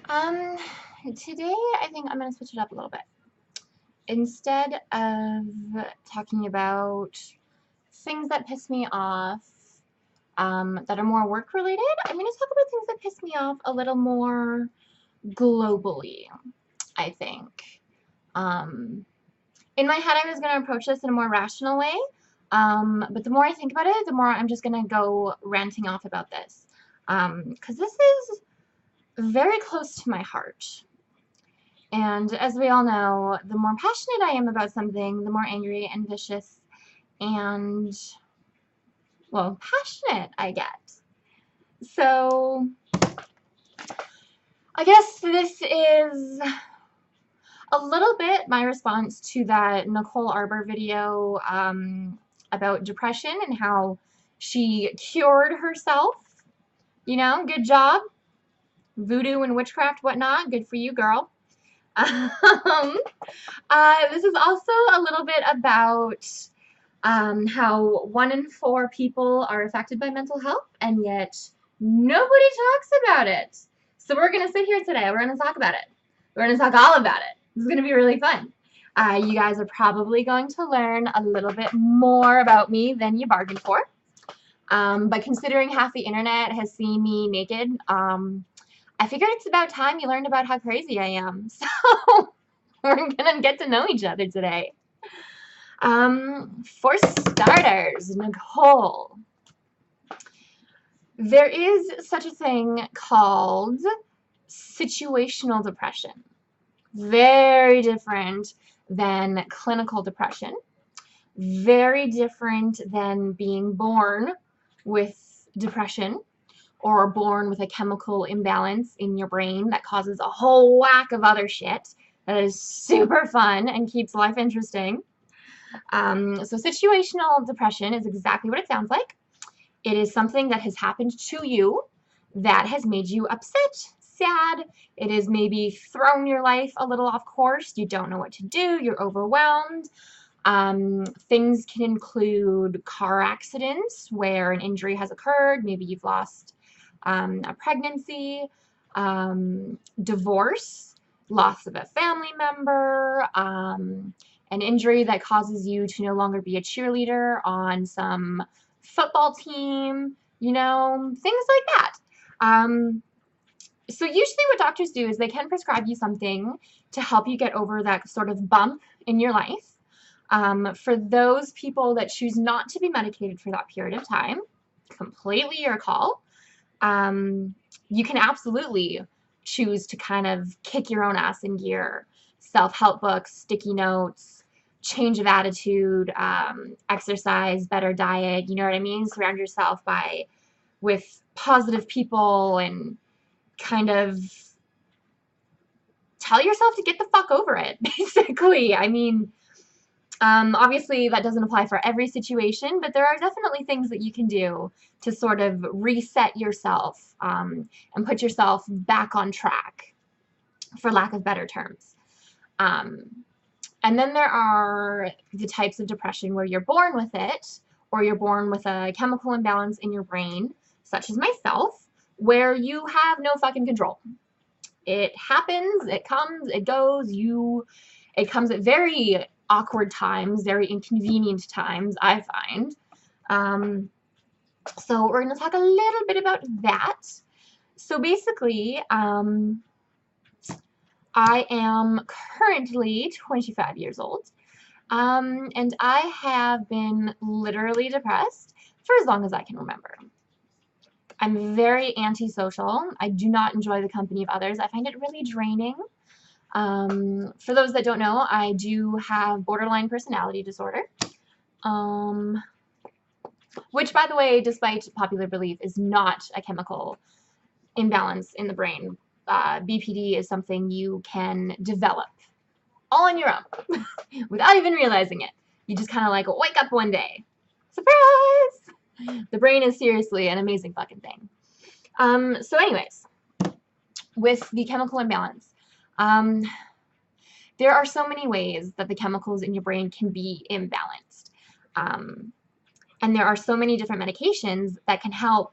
Um, Today I think I'm going to switch it up a little bit. Instead of talking about things that piss me off, that are more work related, I'm going to talk about things that piss me off a little more globally, I think. Um, in my head, I was going to approach this in a more rational way, but the more I think about it, the more I'm just going to go ranting off about this. Because this is very close to my heart. And as we all know, the more passionate I am about something, the more angry and vicious and, well, passionate I get. So, I guess this is a little bit my response to that Nicole Arbour video about depression and how she cured herself. You know, good job. Voodoo and witchcraft, whatnot. Good for you, girl. This is also a little bit about how 1 in 4 people are affected by mental health, and yet nobody talks about it. So we're going to sit here today. We're going to talk about it. We're going to talk all about it. This is going to be really fun. You guys are probably going to learn a little bit more about me than you bargained for. But considering half the internet has seen me naked, I figured it's about time you learned about how crazy I am. So we're going to get to know each other today. For starters, Nicole, there is such a thing called situational depression. Very different than clinical depression. Very different than being born with depression or born with a chemical imbalance in your brain that causes a whole whack of other shit that is super fun and keeps life interesting. So situational depression is exactly what it sounds like. It is something that has happened to you that has made you upset, sad. It has maybe thrown your life a little off course. You don't know what to do. You're overwhelmed. Things can include car accidents where an injury has occurred. Maybe you've lost a pregnancy, divorce, loss of a family member, an injury that causes you to no longer be a cheerleader on some football team, you know, things like that. So usually what doctors do is they can prescribe you something to help you get over that sort of bump in your life. For those people that choose not to be medicated for that period of time, completely your call. You can absolutely choose to kind of kick your own ass in gear. Self-help books, sticky notes, change of attitude, exercise, better diet, you know what I mean? Surround yourself with positive people and kind of tell yourself to get the fuck over it, basically. I mean, obviously that doesn't apply for every situation, but there are definitely things that you can do to sort of reset yourself and put yourself back on track, for lack of better terms. And then there are the types of depression where you're born with it, or you're born with a chemical imbalance in your brain, such as myself, where you have no fucking control. It happens, it comes, it goes, it comes at very awkward times, very inconvenient times, I find. So we're going to talk a little bit about that. So basically, I am currently 25 years old, and I have been literally depressed for as long as I can remember. I'm very antisocial. I do not enjoy the company of others. I find it really draining. For those that don't know, I do have borderline personality disorder, which, by the way, despite popular belief, is not a chemical imbalance in the brain. BPD is something you can develop all on your own without even realizing it. You just kind of like wake up one day. Surprise! The brain is seriously an amazing fucking thing. So anyways, with the chemical imbalance, there are so many ways that the chemicals in your brain can be imbalanced. And there are so many different medications that can help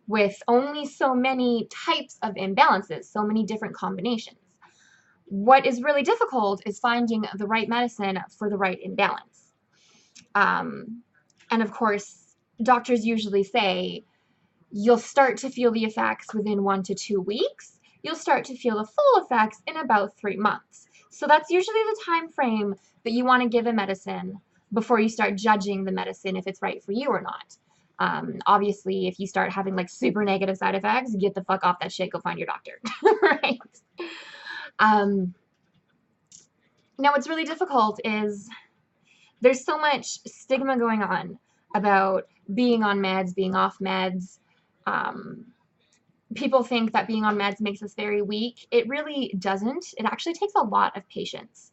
with only so many types of imbalances, so many different combinations. What is really difficult is finding the right medicine for the right imbalance. And of course, doctors usually say you'll start to feel the effects within 1 to 2 weeks. You'll start to feel the full effects in about 3 months. So that's usually the time frame that you want to give a medicine before you start judging the medicine if it's right for you or not. Obviously, if you start having like super negative side effects, get the fuck off that shit, go find your doctor, right? Now, what's really difficult is there's so much stigma going on about being on meds, being off meds. People think that being on meds makes us very weak. It really doesn't. It actually takes a lot of patience.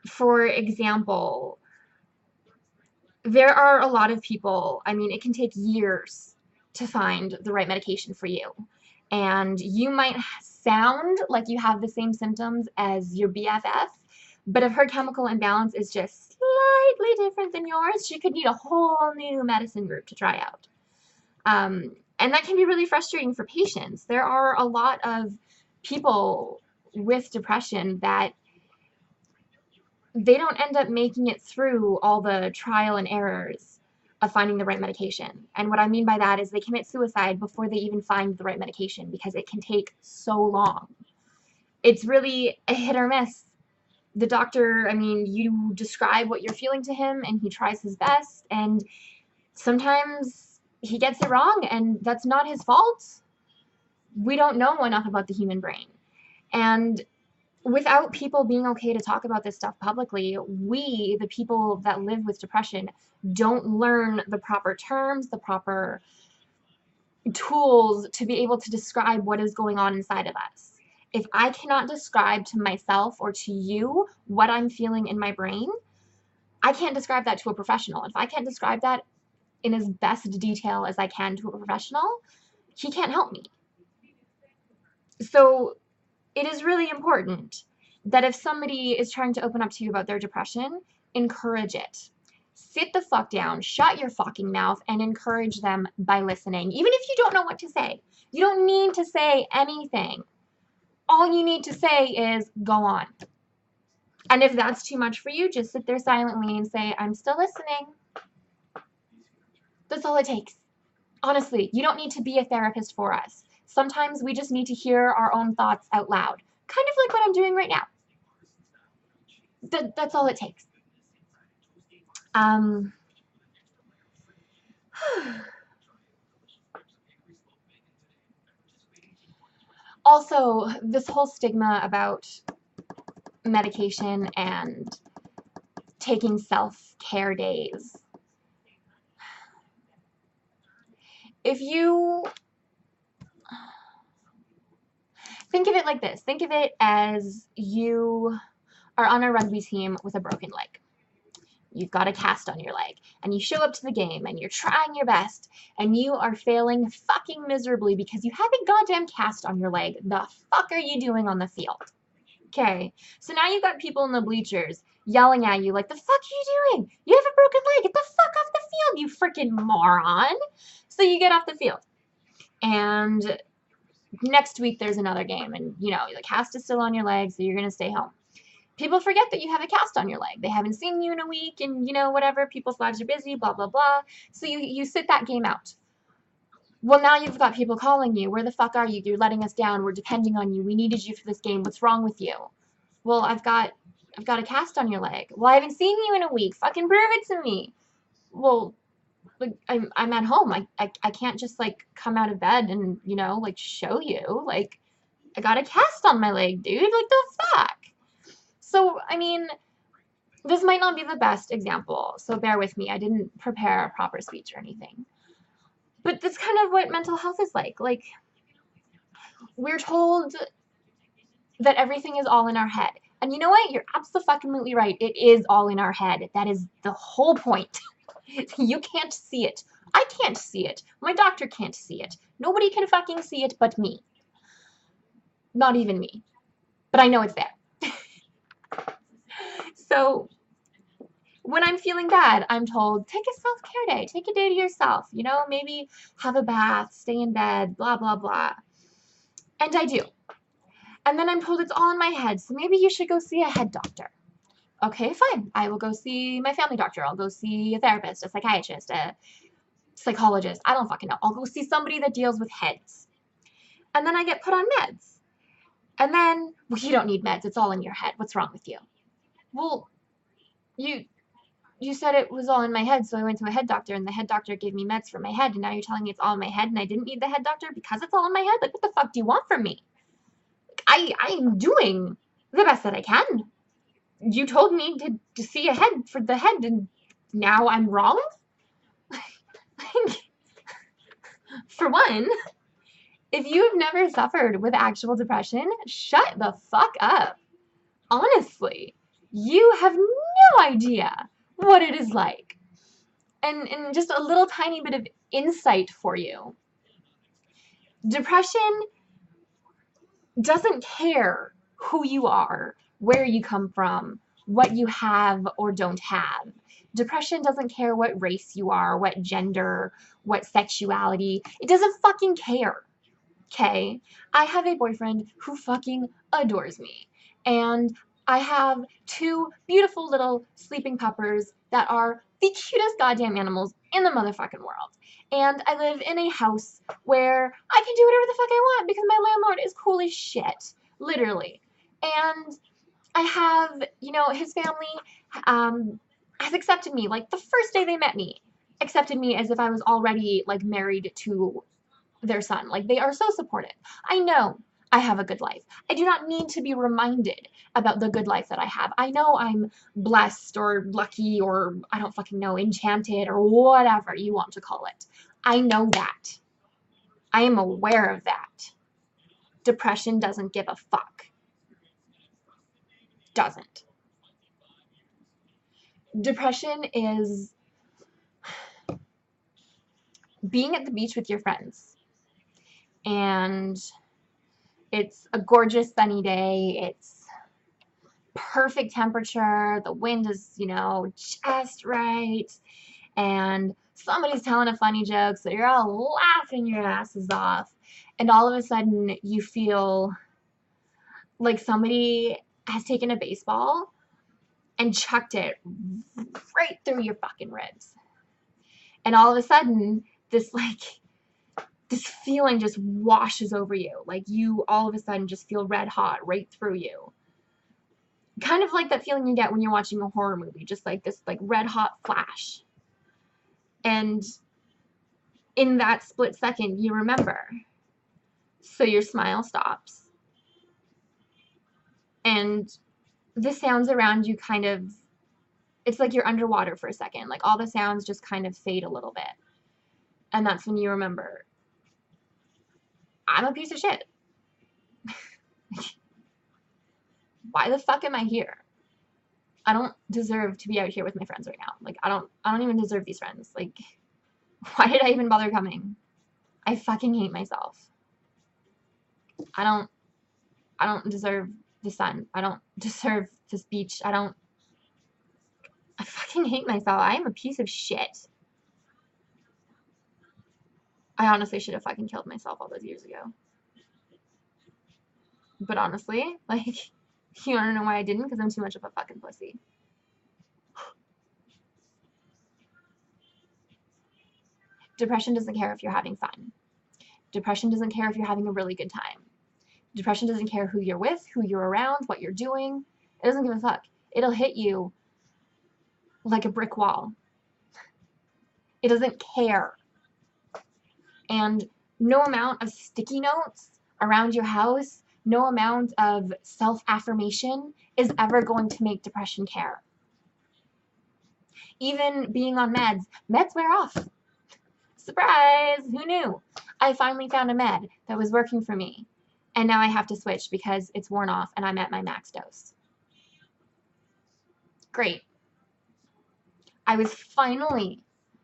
For example, there are a lot of people, I mean, it can take years to find the right medication for you. And you might sound like you have the same symptoms as your BFF, but if her chemical imbalance is just slightly different than yours, she could need a whole new medicine group to try out. And that can be really frustrating for patients. There are a lot of people with depression that they don't end up making it through all the trial and errors of finding the right medication. And what I mean by that is they commit suicide before they even find the right medication because it can take so long. It's really a hit or miss. The doctor, I mean, you describe what you're feeling to him and he tries his best, and sometimes he gets it wrong, and that's not his fault. We don't know enough about the human brain. And without people being okay to talk about this stuff publicly, we, the people that live with depression, don't learn the proper terms, the proper tools to be able to describe what is going on inside of us. If I cannot describe to myself or to you what I'm feeling in my brain, I can't describe that to a professional. If I can't describe that in as best detail as I can to a professional, he can't help me. So it is really important that if somebody is trying to open up to you about their depression, encourage it. Sit the fuck down, shut your fucking mouth, and encourage them by listening. Even if you don't know what to say. You don't need to say anything. All you need to say is, go on. And if that's too much for you, just sit there silently and say, I'm still listening. That's all it takes. Honestly, you don't need to be a therapist for us. Sometimes we just need to hear our own thoughts out loud. Kind of like what I'm doing right now. That's all it takes. Also, this whole stigma about medication and taking self-care days. If you think of it like this, think of it as you are on a rugby team with a broken leg. You've got a cast on your leg, and you show up to the game, and you're trying your best, and you are failing fucking miserably because you have a goddamn cast on your leg. The fuck are you doing on the field? Okay, so now you've got people in the bleachers yelling at you like, the fuck are you doing? You have a broken leg. Get the fuck off the field, you freaking moron. So you get off the field. And next week there's another game, and you know, the cast is still on your leg, so you're going to stay home. People forget that you have a cast on your leg. They haven't seen you in a week, and you know, whatever, people's lives are busy, blah, blah, blah. So you sit that game out. Well, now you've got people calling you. Where the fuck are you? You're letting us down. We're depending on you. We needed you for this game. What's wrong with you? Well, I've got a cast on your leg. Well, I haven't seen you in a week. Fucking prove it to me. Well, like, I'm at home. I can't just like come out of bed and, you know, like show you. Like, I got a cast on my leg, dude. Like, the fuck? So, I mean, this might not be the best example, so bear with me. I didn't prepare a proper speech or anything. But that's kind of what mental health is like. Like, we're told that everything is all in our head. And you know what? You're absolutely right. It is all in our head. That is the whole point. You can't see it. I can't see it. My doctor can't see it. Nobody can fucking see it but me. Not even me. But I know it's there. So When I'm feeling bad, I'm told, take a self-care day, take a day to yourself, you know, maybe have a bath, stay in bed, blah, blah, blah. And I do. And then I'm told it's all in my head, so maybe you should go see a head doctor. Okay, fine. I will go see my family doctor. I'll go see a therapist, a psychiatrist, a psychologist. I don't fucking know. I'll go see somebody that deals with heads. And then I get put on meds. And then, well, you don't need meds. It's all in your head. What's wrong with you? Well, you said it was all in my head, so I went to a head doctor, and the head doctor gave me meds for my head, and now you're telling me it's all in my head, and I didn't need the head doctor because it's all in my head? Like, what the fuck do you want from me? I'm doing the best that I can. You told me to see a head for the head, and now I'm wrong? For one, if you've never suffered with actual depression, shut the fuck up. Honestly, you have no idea what it is like. And just a little tiny bit of insight for you. Depression doesn't care who you are, where you come from, what you have or don't have. Depression doesn't care what race you are, what gender, what sexuality. It doesn't fucking care. Okay? I have a boyfriend who fucking adores me. And I have 2 beautiful little sleeping puppers that are the cutest goddamn animals in the motherfucking world. And I live in a house where I can do whatever the fuck I want because my landlord is cool as shit. Literally. And I have, you know, his family has accepted me. Like, the first day they met me, accepted me as if I was already, like, married to their son. Like, they are so supportive. I know I have a good life. I do not need to be reminded about the good life that I have. I know I'm blessed or lucky or I don't fucking know, enchanted or whatever you want to call it. I know that. I am aware of that. Depression doesn't give a fuck. Doesn't. Depression is being at the beach with your friends, and it's a gorgeous sunny day. It's perfect temperature. The wind is, you know, just right. And somebody's telling a funny joke, so you're all laughing your asses off. And all of a sudden, you feel like somebody has taken a baseball and chucked it right through your fucking ribs. And all of a sudden, this feeling just washes over you. Like, you all of a sudden just feel red hot right through you. Kind of like that feeling you get when you're watching a horror movie, just like this like red hot flash. And in that split second, you remember. So your smile stops. And the sounds around you kind of, it's like you're underwater for a second. Like, all the sounds just kind of fade a little bit. And that's when you remember, I'm a piece of shit. Why the fuck am I here? I don't deserve to be out here with my friends right now. Like, I don't even deserve these friends. Like, why did I even bother coming? I fucking hate myself. I don't deserve the sun. I don't deserve this beach. I fucking hate myself. I am a piece of shit. I honestly should have fucking killed myself all those years ago. But honestly, like, you wanna know why I didn't? Because I'm too much of a fucking pussy. Depression doesn't care if you're having fun. Depression doesn't care if you're having a really good time. Depression doesn't care who you're with, who you're around, what you're doing. It doesn't give a fuck. It'll hit you like a brick wall. It doesn't care. And no amount of sticky notes around your house, no amount of self-affirmation is ever going to make depression care. Even being on meds wear off. Surprise! Who knew? I finally found a med that was working for me. And now I have to switch because it's worn off and I'm at my max dose. Great. I was finally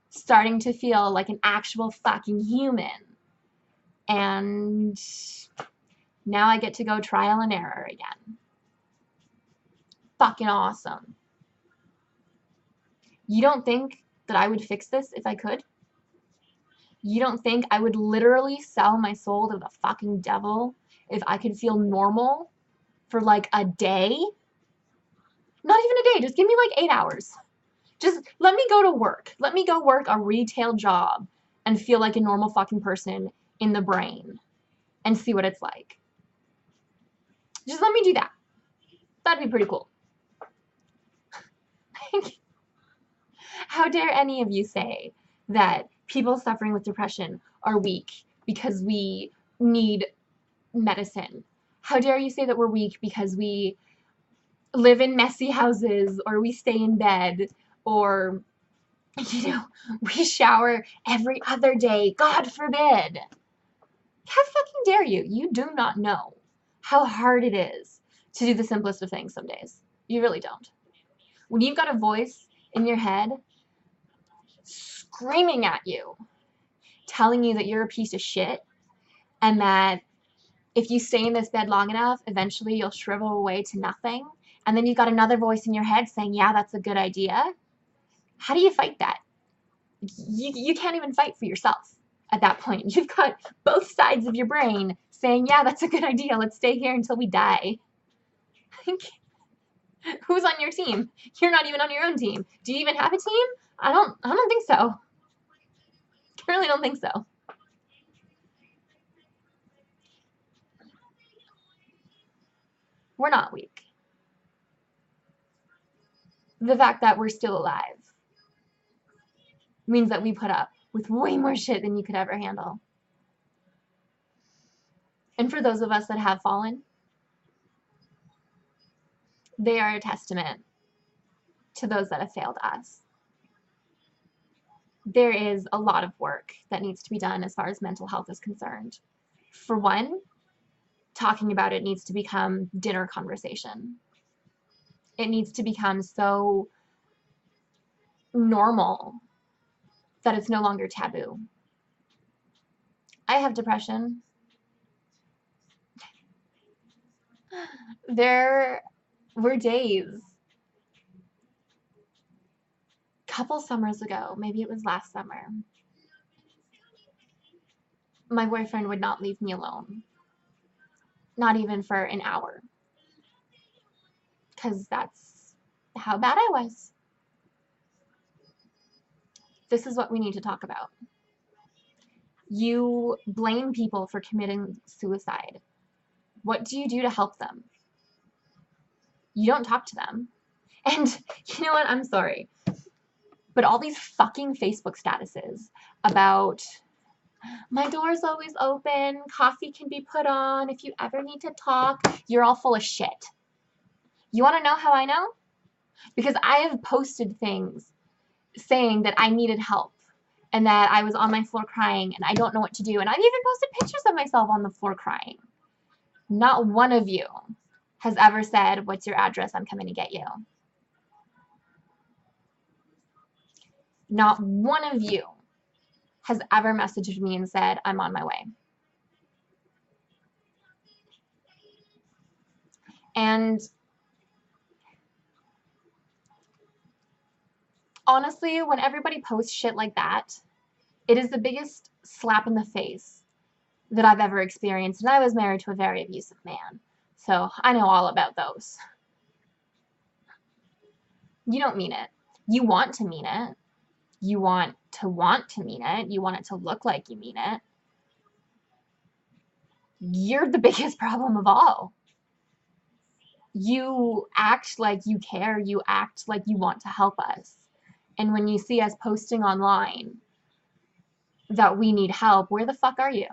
starting to feel like an actual fucking human. And now I get to go trial and error again. Fucking awesome. You don't think that I would fix this if I could? You don't think I would literally sell my soul to the fucking devil if I could feel normal for like a day? Not even a day, just give me like 8 hours. Just let me go to work. Let me go work a retail job and feel like a normal fucking person in the brain and see what it's like. Just let me do that. That'd be pretty cool. How dare any of you say that people suffering with depression are weak because we need medicine? How dare you say that we're weak because we live in messy houses, or we stay in bed, or, we shower every other day, God forbid. How fucking dare you? You do not know how hard it is to do the simplest of things some days. You really don't. When you've got a voice in your head screaming at you, telling you that you're a piece of shit, and that if you stay in this bed long enough, eventually you'll shrivel away to nothing, and then you've got another voice in your head saying, yeah, that's a good idea. How do you fight that? You can't even fight for yourself at that point. You've got both sides of your brain saying, yeah, that's a good idea. Let's stay here until we die. Who's on your team? You're not even on your own team. Do you even have a team? I don't think so. I really don't think so. We're not weak. The fact that we're still alive means that we put up with way more shit than you could ever handle. And for those of us that have fallen, they are a testament to those that have failed us. There is a lot of work that needs to be done as far as mental health is concerned. For one, talking about it needs to become dinner conversation. It needs to become so normal that it's no longer taboo. I have depression. There were days, a couple summers ago, maybe it was last summer, my boyfriend would not leave me alone. Not even for an hour. Because that's how bad I was. This is what we need to talk about. You blame people for committing suicide. What do you do to help them? You don't talk to them. And you know what? I'm sorry. But all these fucking Facebook statuses about my door's always open, coffee can be put on, if you ever need to talk, you're all full of shit. You want to know how I know? Because I have posted things saying that I needed help and that I was on my floor crying and I don't know what to do. And I've even posted pictures of myself on the floor crying. Not one of you has ever said, what's your address? I'm coming to get you. Not one of you has ever messaged me and said, I'm on my way. And honestly, when everybody posts shit like that, it is the biggest slap in the face that I've ever experienced. And I was married to a very abusive man, so I know all about those. You don't mean it. You want to mean it. You want to mean it. You want it to look like you mean it. You're the biggest problem of all. You act like you care. You act like you want to help us. And when you see us posting online that we need help, where the fuck are you?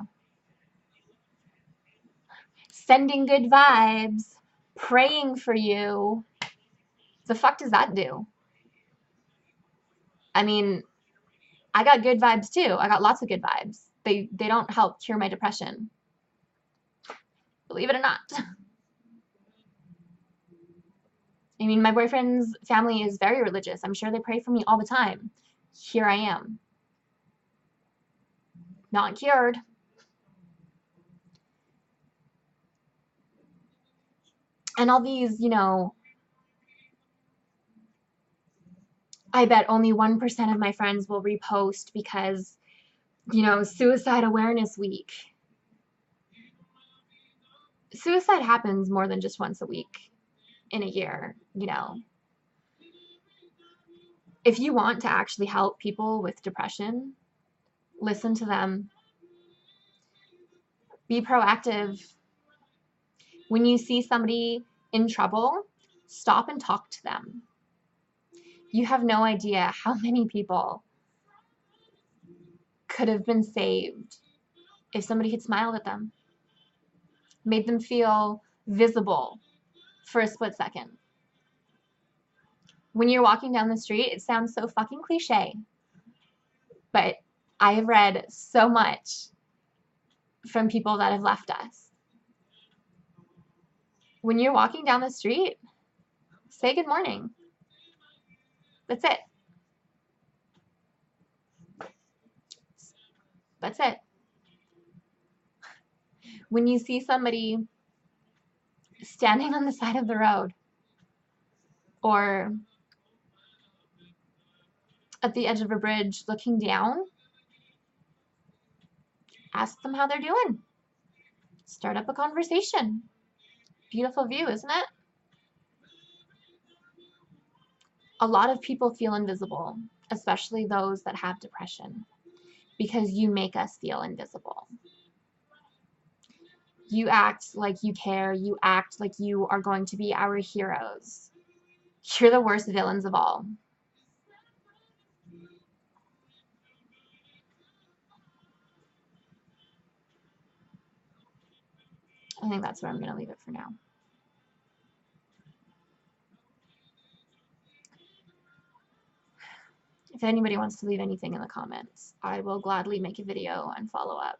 Sending good vibes, praying for you. The fuck does that do? I mean, I got good vibes too. I got lots of good vibes. They don't help cure my depression. Believe it or not. I mean, my boyfriend's family is very religious. I'm sure they pray for me all the time. Here I am. Not cured. And all these, I bet only 1% of my friends will repost because, you know, Suicide Awareness Week. Suicide happens more than just once a week in a year, you know. If you want to actually help people with depression, listen to them. Be proactive. When you see somebody in trouble, stop and talk to them. You have no idea how many people could have been saved if somebody had smiled at them, made them feel visible for a split second. When you're walking down the street, it sounds so fucking cliche, but I have read so much from people that have left us. When you're walking down the street, say good morning. That's it. That's it. When you see somebody standing on the side of the road or at the edge of a bridge looking down, ask them how they're doing. Start up a conversation. Beautiful view, isn't it? A lot of people feel invisible, especially those that have depression, because you make us feel invisible. You act like you care. You act like you are going to be our heroes. You're the worst villains of all. I think that's where I'm going to leave it for now. If anybody wants to leave anything in the comments, I will gladly make a video and follow up.